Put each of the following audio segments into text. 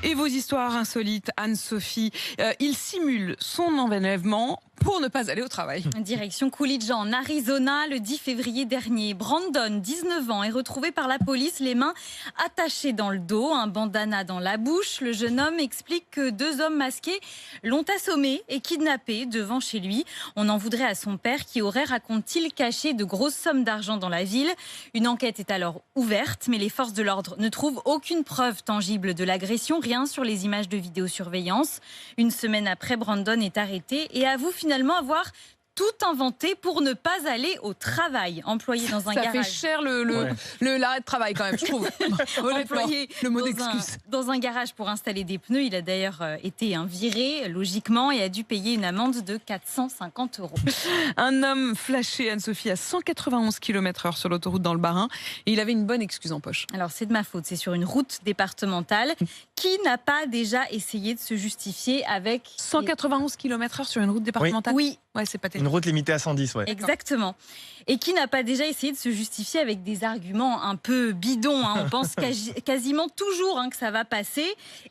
Et vos histoires insolites, Anne-Sophie, il simule son enlèvement pour ne pas aller au travail. Direction Coolidge en Arizona, le 10 février dernier. Brandon, 19 ans, est retrouvé par la police, les mains attachées dans le dos, un bandana dans la bouche. Le jeune homme explique que 2 hommes masqués l'ont assommé et kidnappé devant chez lui. On en voudrait à son père qui aurait, raconte-t-il, caché de grosses sommes d'argent dans la ville. Une enquête est alors ouverte, mais les forces de l'ordre ne trouvent aucune preuve tangible de l'agression, rien sur les images de vidéosurveillance. Une semaine après, Brandon est arrêté et avoue finalement avoir tout inventé pour ne pas aller au travail. Employé dans un garage. Ça fait cher l'arrêt de travail quand même, je trouve. Employé le mot d'excuse. Dans un garage pour installer des pneus. Il a d'ailleurs été viré, logiquement, et a dû payer une amende de 450 €. Un homme flashé, Anne-Sophie, à 191 km/h sur l'autoroute dans le Bas-Rhin. Et il avait une bonne excuse en poche. Alors, c'est de ma faute. C'est sur une route départementale. Qui n'a pas déjà essayé de se justifier avec... 191 km/h sur une route départementale? Oui. Ouais, c'est pas terrible. Une route limitée à 110, ouais. Exactement. Et qui n'a pas déjà essayé de se justifier avec des arguments un peu bidons, On pense quasiment toujours que ça va passer.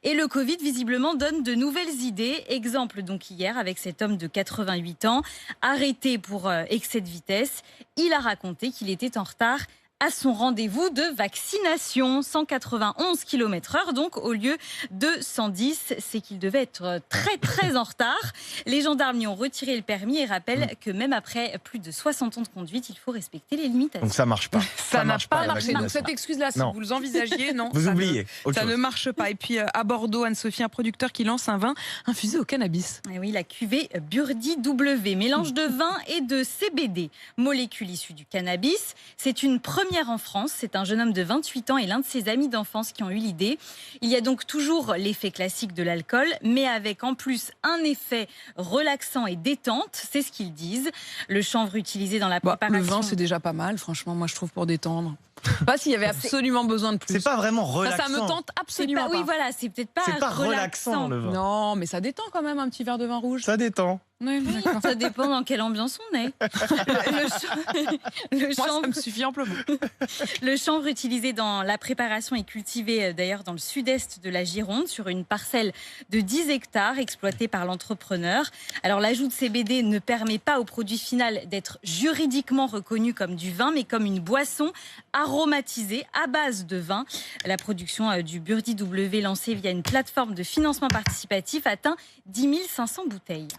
Et le Covid, visiblement, donne de nouvelles idées. Exemple, donc, hier, avec cet homme de 88 ans, arrêté pour excès de vitesse. Il a raconté qu'il était en retard à son rendez-vous de vaccination. 191 km/h, donc au lieu de 110, c'est qu'il devait être très en retard. Les gendarmes lui ont retiré le permis et rappellent que même après plus de 60 ans de conduite, il faut respecter les limitations. Donc ça marche pas. Ça n'a pas marché. la Donc cette excuse-là, si Non. vous l'envisagiez, non. Vous oubliez. Ça ne marche pas. Et puis à Bordeaux, Anne-Sophie, un producteur qui lance un vin infusé au cannabis. Et oui, la cuvée Burdi W, mélange de vin et de CBD, molécule issue du cannabis. C'est une première en France. C'est un jeune homme de 28 ans et l'un de ses amis d'enfance qui ont eu l'idée. Il y a donc toujours l'effet classique de l'alcool, mais avec en plus un effet relaxant et détente. C'est ce qu'ils disent. Le chanvre utilisé dans la préparation... Le vin, c'est déjà pas mal, franchement, moi je trouve, pour détendre. Pas s'il y avait absolument besoin de plus. C'est pas vraiment relaxant. Ça me tente absolument pas. Oui, voilà, c'est peut-être pas, C'est pas relaxant, le vin. Non, mais ça détend quand même un petit verre de vin rouge. Ça détend. Oui, ça dépend dans quelle ambiance on est. Moi, ça me suffit amplement. Le chanvre utilisé dans la préparation est cultivé d'ailleurs dans le sud-est de la Gironde, sur une parcelle de 10 hectares exploitée par l'entrepreneur. Alors l'ajout de CBD ne permet pas au produit final d'être juridiquement reconnu comme du vin, mais comme une boisson aromatisée à base de vin. La production du Burdi W lancée via une plateforme de financement participatif atteint 10 500 bouteilles.